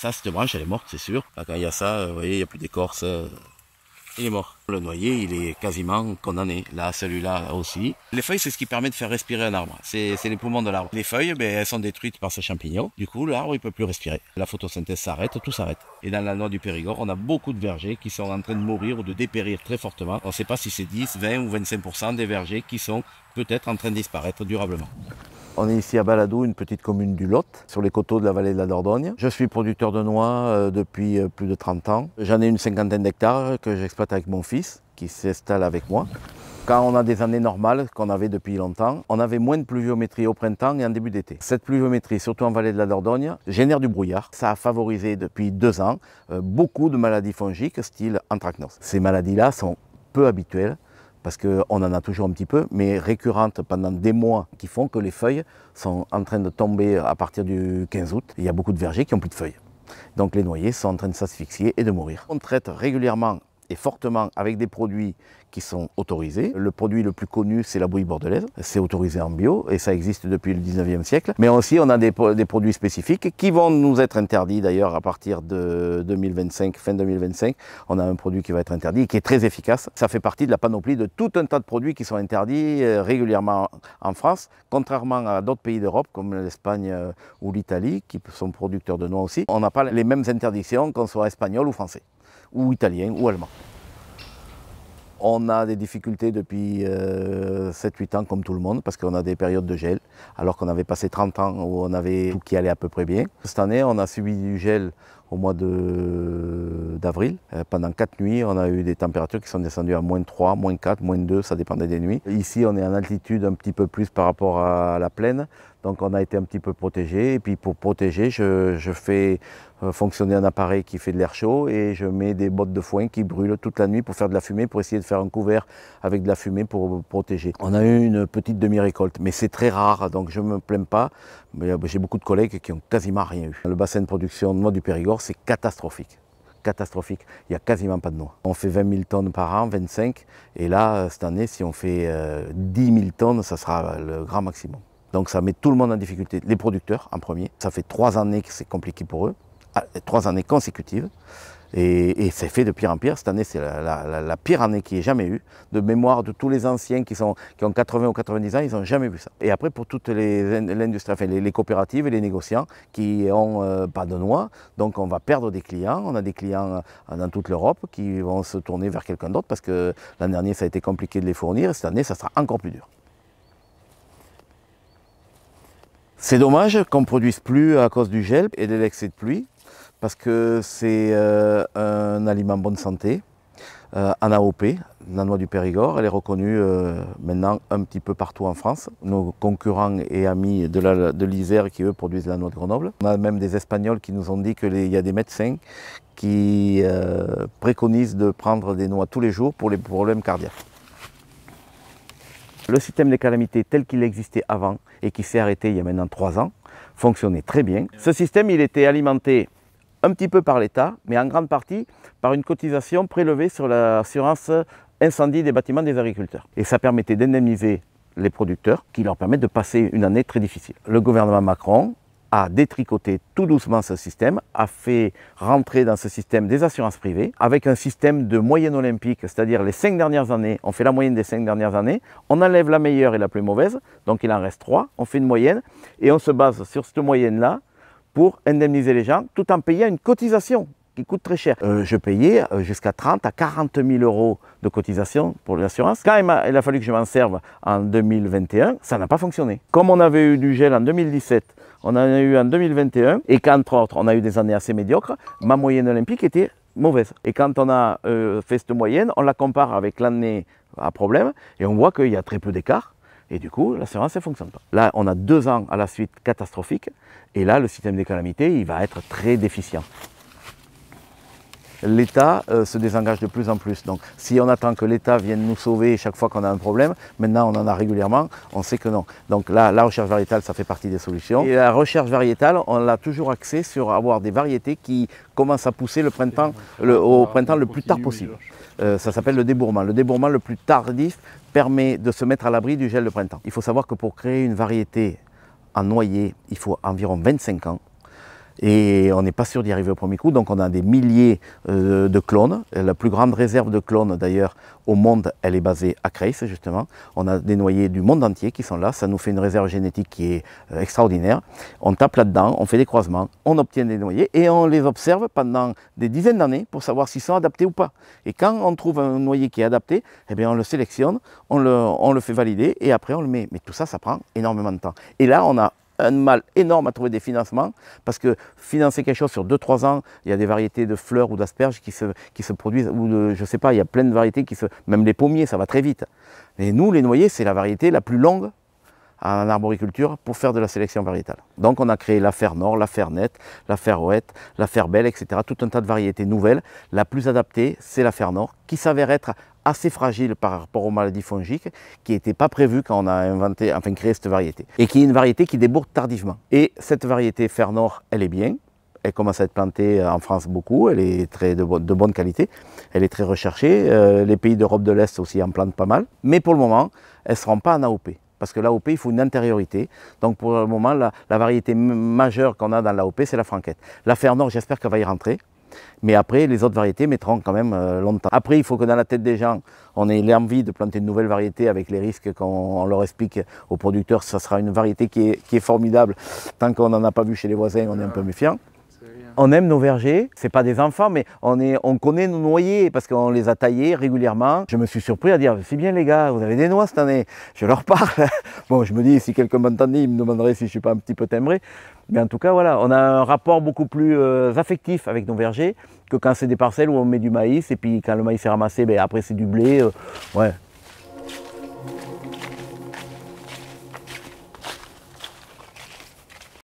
Ça, cette branche, elle est morte, c'est sûr. Quand il y a ça, vous voyez, il n'y a plus d'écorce. Il est mort. Le noyer, il est quasiment condamné. Là, celui-là aussi. Les feuilles, c'est ce qui permet de faire respirer un arbre. C'est les poumons de l'arbre. Les feuilles, elles sont détruites par ces champignons. Du coup, l'arbre, il peut plus respirer. La photosynthèse s'arrête, tout s'arrête. Et dans la noix du Périgord, on a beaucoup de vergers qui sont en train de mourir ou de dépérir très fortement. On ne sait pas si c'est 10, 20 ou 25% des vergers qui sont peut-être en train de disparaître durablement. On est ici à Baladou, une petite commune du Lot, sur les coteaux de la vallée de la Dordogne. Je suis producteur de noix depuis plus de 30 ans. J'en ai une cinquantaine d'hectares que j'exploite avec mon fils, qui s'installe avec moi. Quand on a des années normales, qu'on avait depuis longtemps, on avait moins de pluviométrie au printemps et en début d'été. Cette pluviométrie, surtout en vallée de la Dordogne, génère du brouillard. Ça a favorisé depuis 2 ans beaucoup de maladies fongiques, style anthracnose. Ces maladies-là sont peu habituelles, parce qu'on en a toujours un petit peu, mais récurrentes pendant des mois, qui font que les feuilles sont en train de tomber à partir du 15 août. Il y a beaucoup de vergers qui n'ont plus de feuilles. Donc les noyers sont en train de s'asphyxier et de mourir. On traite régulièrement et fortement avec des produits qui sont autorisés. Le produit le plus connu, c'est la bouillie bordelaise. C'est autorisé en bio et ça existe depuis le 19e siècle. Mais aussi, on a des produits spécifiques qui vont nous être interdits d'ailleurs à partir de 2025, fin 2025. On a un produit qui va être interdit et qui est très efficace. Ça fait partie de la panoplie de tout un tas de produits qui sont interdits régulièrement en France, contrairement à d'autres pays d'Europe comme l'Espagne ou l'Italie, qui sont producteurs de noix aussi. On n'a pas les mêmes interdictions qu'on soit espagnol ou français, ou italien ou allemand. On a des difficultés depuis 7-8 ans comme tout le monde parce qu'on a des périodes de gel alors qu'on avait passé 30 ans où on avait tout qui allait à peu près bien. Cette année on a subi du gel au mois d'avril. Pendant 4 nuits on a eu des températures qui sont descendues à -3, -4, -2, ça dépendait des nuits. Ici on est en altitude un petit peu plus par rapport à la plaine, donc on a été un petit peu protégé. Et puis pour protéger, je fais fonctionner un appareil qui fait de l'air chaud et je mets des bottes de foin qui brûlent toute la nuit pour faire de la fumée, pour essayer de faire un couvert avec de la fumée pour protéger. On a eu une petite demi-récolte, mais c'est très rare, donc je ne me plains pas. J'ai beaucoup de collègues qui n'ont quasiment rien eu. Le bassin de production de noix du Périgord, c'est catastrophique. Catastrophique, il n'y a quasiment pas de noix. On fait 20 000 tonnes par an, 25, et là, cette année, si on fait 10 000 tonnes, ça sera le grand maximum. Donc ça met tout le monde en difficulté, les producteurs en premier. Ça fait 3 années que c'est compliqué pour eux, 3 années consécutives. Et c'est fait de pire en pire. Cette année, c'est la pire année qu'il y ait jamais eu. De mémoire de tous les anciens qui ont 80 ou 90 ans, ils n'ont jamais vu ça. Et après, pour toute l'industrie, enfin, les coopératives et les négociants qui n'ont pas de noix, donc on va perdre des clients. On a des clients dans toute l'Europe qui vont se tourner vers quelqu'un d'autre parce que l'an dernier, ça a été compliqué de les fournir. Et cette année, ça sera encore plus dur. C'est dommage qu'on ne produise plus à cause du gel et de l'excès de pluie, parce que c'est un aliment bonne santé, en AOP, la noix du Périgord. Elle est reconnue maintenant un petit peu partout en France. Nos concurrents et amis de l'Isère qui eux produisent la noix de Grenoble. On a même des Espagnols qui nous ont dit qu'il y a des médecins qui préconisent de prendre des noix tous les jours pour les problèmes cardiaques. Le système des calamités tel qu'il existait avant et qui s'est arrêté il y a maintenant 3 ans, fonctionnait très bien. Ce système, il était alimenté un petit peu par l'État, mais en grande partie par une cotisation prélevée sur l'assurance incendie des bâtiments des agriculteurs. Et ça permettait d'indemniser les producteurs qui leur permettent de passer une année très difficile. Le gouvernement Macron a détricoté tout doucement ce système, a fait rentrer dans ce système des assurances privées avec un système de moyenne olympique, c'est-à-dire les 5 dernières années, on fait la moyenne des 5 dernières années, on enlève la meilleure et la plus mauvaise, donc il en reste 3, on fait une moyenne et on se base sur cette moyenne-là pour indemniser les gens tout en payant une cotisation qui coûte très cher. Je payais jusqu'à 30 à 40 000 euros de cotisation pour l'assurance. Quand il a fallu que je m'en serve en 2021, ça n'a pas fonctionné. Comme on avait eu du gel en 2017, on en a eu en 2021, et qu'entre autres, on a eu des années assez médiocres, ma moyenne olympique était mauvaise. Et quand on a fait cette moyenne, on la compare avec l'année à problème, et on voit qu'il y a très peu d'écart. Et du coup, l'assurance ne fonctionne pas. Là, on a 2 ans à la suite catastrophiques, et là, le système des calamités, il va être très déficient. L'État se désengage de plus en plus. Donc si on attend que l'État vienne nous sauver chaque fois qu'on a un problème, maintenant on en a régulièrement, on sait que non. Donc là, la recherche variétale, ça fait partie des solutions. Et la recherche variétale, on a toujours axé sur avoir des variétés qui commencent à pousser au printemps le plus tard possible. Ça s'appelle le débourrement. Le débourrement le plus tardif permet de se mettre à l'abri du gel de printemps. Il faut savoir que pour créer une variété en noyer, il faut environ 25 ans. Et on n'est pas sûr d'y arriver au premier coup, donc on a des milliers de clones. La plus grande réserve de clones d'ailleurs au monde, elle est basée à Creil justement. On a des noyers du monde entier qui sont là, ça nous fait une réserve génétique qui est extraordinaire. On tape là-dedans, on fait des croisements, on obtient des noyers et on les observe pendant des dizaines d'années pour savoir s'ils sont adaptés ou pas. Et quand on trouve un noyer qui est adapté, eh bien on le sélectionne, on le fait valider et après on le met. Mais tout ça, ça prend énormément de temps. Et là, on a un mal énorme à trouver des financements parce que financer quelque chose sur 2-3 ans, il y a des variétés de fleurs ou d'asperges qui se produisent, ou je ne sais pas, il y a plein de variétés même les pommiers, ça va très vite. Et nous, les noyers, c'est la variété la plus longue en arboriculture pour faire de la sélection variétale. Donc on a créé la Fer Nord, la Fer Net, la Fer Ouette, la Fer Belle, etc. Tout un tas de variétés nouvelles. La plus adaptée, c'est la Fer Nord, qui s'avère être assez fragile par rapport aux maladies fongiques, qui n'était pas prévue quand on a créé cette variété. Et qui est une variété qui débourre tardivement. Et cette variété Fer Nord, elle est bien. Elle commence à être plantée en France beaucoup, elle est de bonne qualité, elle est très recherchée. Les pays d'Europe de l'Est aussi en plantent pas mal. Mais pour le moment, elle ne se rend pas en AOP. Parce que l'AOP, il faut une antériorité. Donc pour le moment, la variété majeure qu'on a dans l'AOP, c'est la Franquette. La Fer Nord, j'espère qu'elle va y rentrer. Mais après, les autres variétés mettront quand même longtemps. Après, il faut que dans la tête des gens, on ait l'envie de planter une nouvelle variété avec les risques qu'on leur explique aux producteurs. Ça sera une variété qui est formidable. Tant qu'on n'en a pas vu chez les voisins, on est un peu méfiant. On aime nos vergers, c'est pas des enfants, mais on connaît nos noyers parce qu'on les a taillés régulièrement. Je me suis surpris à dire, c'est bien les gars, vous avez des noix cette année. Je leur parle. Bon, je me dis, si quelqu'un m'entendait, il me demanderait si je suis pas un petit peu timbré. Mais en tout cas, voilà, on a un rapport beaucoup plus affectif avec nos vergers que quand c'est des parcelles où on met du maïs et puis quand le maïs est ramassé, ben, après c'est du blé. Ouais,